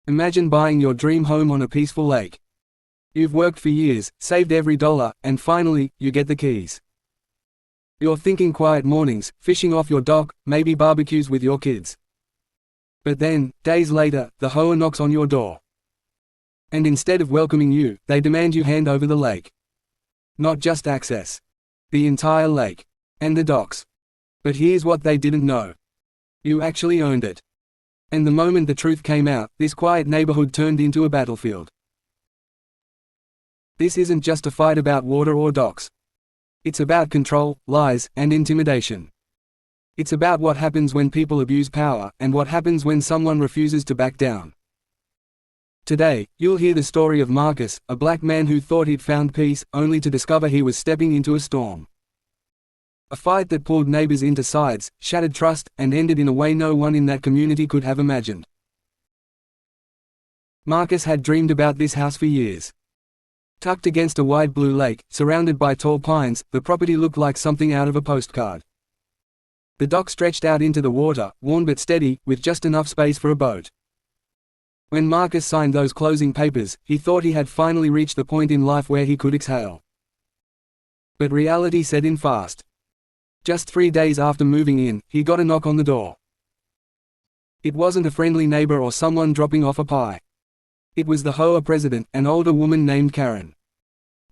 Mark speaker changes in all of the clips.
Speaker 1: Imagine buying your dream home on a peaceful lake. You've worked for years, saved every dollar, and finally, you get the keys. You're thinking quiet mornings, fishing off your dock, maybe barbecues with your kids. But then, days later, the HOA knocks on your door. And instead of welcoming you, they demand you hand over the lake. Not just access. The entire lake. And the docks. But here's what they didn't know. You actually owned it. And the moment the truth came out, this quiet neighborhood turned into a battlefield. This isn't just a fight about water or docks. It's about control, lies, and intimidation. It's about what happens when people abuse power, and what happens when someone refuses to back down. Today, you'll hear the story of Marcus, a black man who thought he'd found peace, only to discover he was stepping into a storm. A fight that pulled neighbors into sides, shattered trust, and ended in a way no one in that community could have imagined. Marcus had dreamed about this house for years. Tucked against a wide blue lake, surrounded by tall pines, the property looked like something out of a postcard. The dock stretched out into the water, worn but steady, with just enough space for a boat. When Marcus signed those closing papers, he thought he had finally reached the point in life where he could exhale. But reality set in fast. Just 3 days after moving in, he got a knock on the door. It wasn't a friendly neighbor or someone dropping off a pie. It was the HOA president, an older woman named Karen.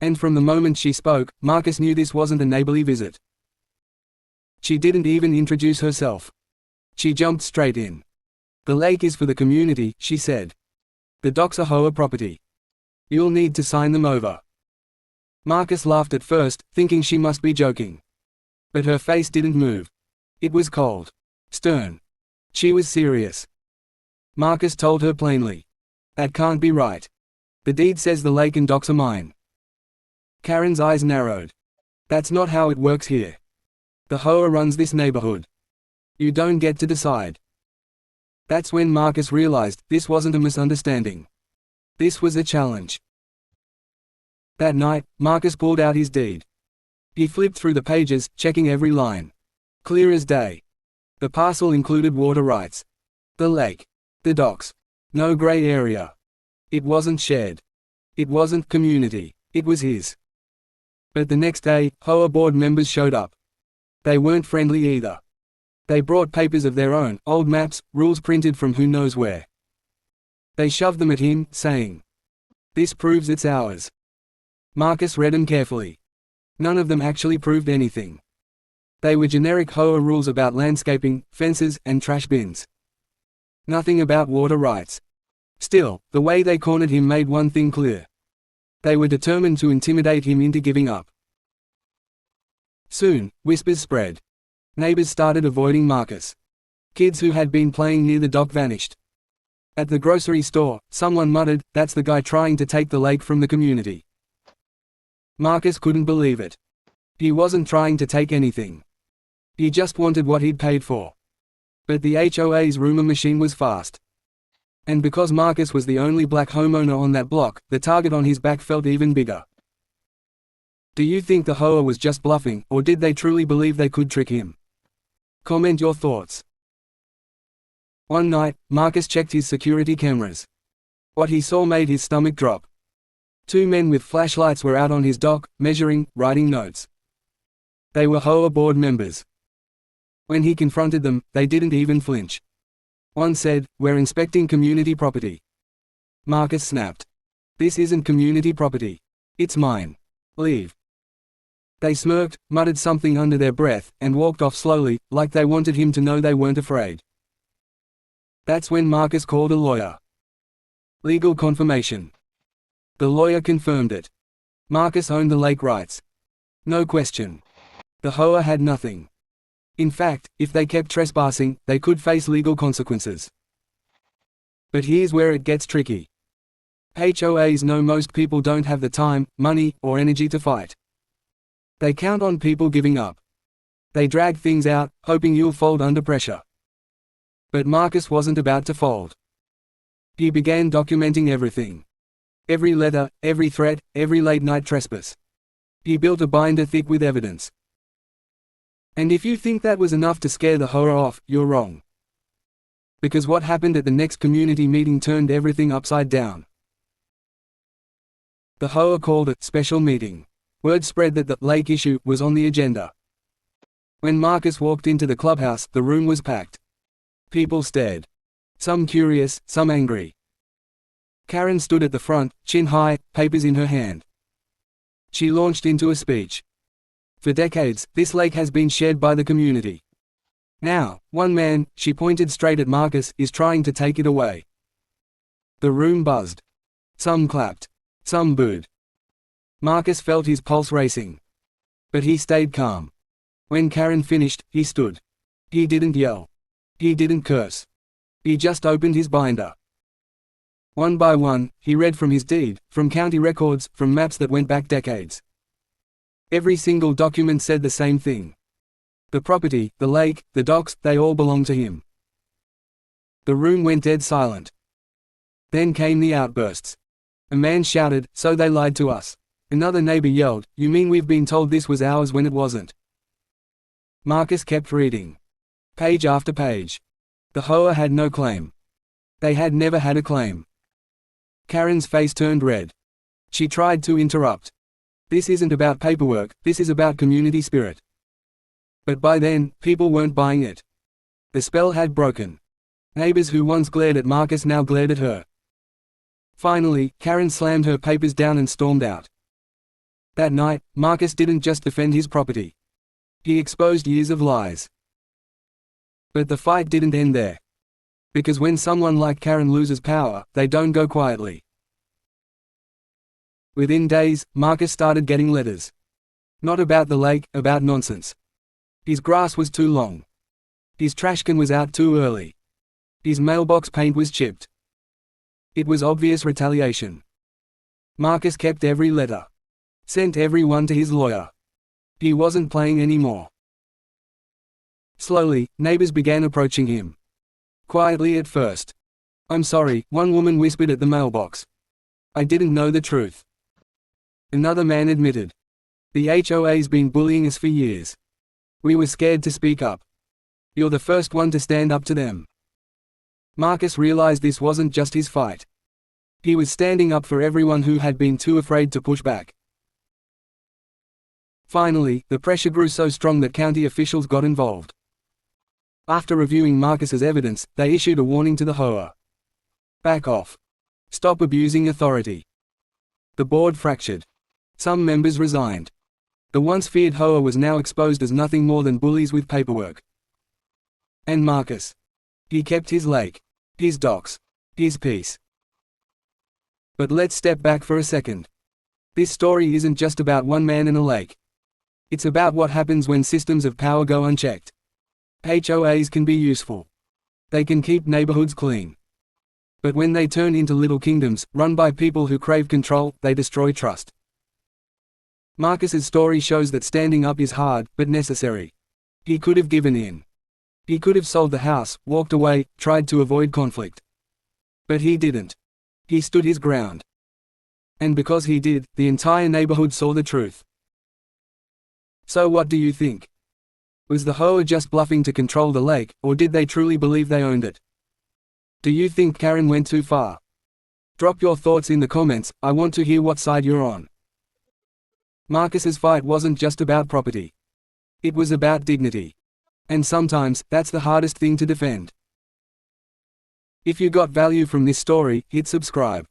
Speaker 1: And from the moment she spoke, Marcus knew this wasn't a neighborly visit. She didn't even introduce herself. She jumped straight in. "The lake is for the community," she said. "The docks are HOA property. You'll need to sign them over." Marcus laughed at first, thinking she must be joking. But her face didn't move. It was cold. Stern. She was serious. Marcus told her plainly. "That can't be right. The deed says the lake and docks are mine." Karen's eyes narrowed. "That's not how it works here. The HOA runs this neighborhood. You don't get to decide." That's when Marcus realized this wasn't a misunderstanding. This was a challenge. That night, Marcus pulled out his deed. He flipped through the pages, checking every line. Clear as day. The parcel included water rights. The lake. The docks. No gray area. It wasn't shared. It wasn't community. It was his. But the next day, HOA board members showed up. They weren't friendly either. They brought papers of their own, old maps, rules printed from who knows where. They shoved them at him, saying, "This proves it's ours." Marcus read them carefully. None of them actually proved anything. They were generic HOA rules about landscaping, fences, and trash bins. Nothing about water rights. Still, the way they cornered him made one thing clear. They were determined to intimidate him into giving up. Soon, whispers spread. Neighbors started avoiding Marcus. Kids who had been playing near the dock vanished. At the grocery store, someone muttered, "That's the guy trying to take the lake from the community." Marcus couldn't believe it. He wasn't trying to take anything. He just wanted what he'd paid for. But the HOA's rumor machine was fast. And because Marcus was the only black homeowner on that block, the target on his back felt even bigger. Do you think the HOA was just bluffing, or did they truly believe they could trick him? Comment your thoughts. One night, Marcus checked his security cameras. What he saw made his stomach drop. 2 men with flashlights were out on his dock, measuring, writing notes. They were HOA board members. When he confronted them, they didn't even flinch. One said, "We're inspecting community property." Marcus snapped. "This isn't community property. It's mine. Leave." They smirked, muttered something under their breath, and walked off slowly, like they wanted him to know they weren't afraid. That's when Marcus called a lawyer. Legal confirmation. The lawyer confirmed it. Marcus owned the lake rights. No question. The HOA had nothing. In fact, if they kept trespassing, they could face legal consequences. But here's where it gets tricky. HOAs know most people don't have the time, money, or energy to fight. They count on people giving up. They drag things out, hoping you'll fold under pressure. But Marcus wasn't about to fold. He began documenting everything. Every letter, every threat, every late-night trespass. He built a binder thick with evidence. And if you think that was enough to scare the HOA off, you're wrong. Because what happened at the next community meeting turned everything upside down. The HOA called a special meeting. Word spread that the lake issue was on the agenda. When Marcus walked into the clubhouse, the room was packed. People stared. Some curious, some angry. Karen stood at the front, chin high, papers in her hand. She launched into a speech. For decades, this lake has been shared by the community. Now, one man, she pointed straight at Marcus, is trying to take it away. The room buzzed. Some clapped. Some booed. Marcus felt his pulse racing. But he stayed calm. When Karen finished, he stood. He didn't yell. He didn't curse. He just opened his binder. One by one, he read from his deed, from county records, from maps that went back decades. Every single document said the same thing. The property, the lake, the docks, they all belonged to him. The room went dead silent. Then came the outbursts. A man shouted, "So they lied to us." Another neighbor yelled, "You mean we've been told this was ours when it wasn't?" Marcus kept reading. Page after page. The HOA had no claim. They had never had a claim. Karen's face turned red. She tried to interrupt. "This isn't about paperwork, this is about community spirit." But by then, people weren't buying it. The spell had broken. Neighbors who once glared at Marcus now glared at her. Finally, Karen slammed her papers down and stormed out. That night, Marcus didn't just defend his property. He exposed years of lies. But the fight didn't end there. Because when someone like Karen loses power, they don't go quietly. Within days, Marcus started getting letters. Not about the lake, about nonsense. His grass was too long. His trash can was out too early. His mailbox paint was chipped. It was obvious retaliation. Marcus kept every letter. Sent every one to his lawyer. He wasn't playing anymore. Slowly, neighbors began approaching him. Quietly at first. "I'm sorry," one woman whispered at the mailbox. "I didn't know the truth." Another man admitted. "The HOA's been bullying us for years. We were scared to speak up. You're the first one to stand up to them." Marcus realized this wasn't just his fight. He was standing up for everyone who had been too afraid to push back. Finally, the pressure grew so strong that county officials got involved. After reviewing Marcus's evidence, they issued a warning to the HOA. Back off. Stop abusing authority. The board fractured. Some members resigned. The once feared HOA was now exposed as nothing more than bullies with paperwork. And Marcus. He kept his lake. His docks. His peace. But let's step back for a second. This story isn't just about one man and a lake. It's about what happens when systems of power go unchecked. HOAs can be useful. They can keep neighborhoods clean. But when they turn into little kingdoms, run by people who crave control, they destroy trust. Marcus's story shows that standing up is hard, but necessary. He could have given in. He could have sold the house, walked away, tried to avoid conflict. But he didn't. He stood his ground. And because he did, the entire neighborhood saw the truth. So what do you think? Was the HOA just bluffing to control the lake, or did they truly believe they owned it? Do you think Karen went too far? Drop your thoughts in the comments, I want to hear what side you're on. Marcus's fight wasn't just about property. It was about dignity. And sometimes, that's the hardest thing to defend. If you got value from this story, hit subscribe.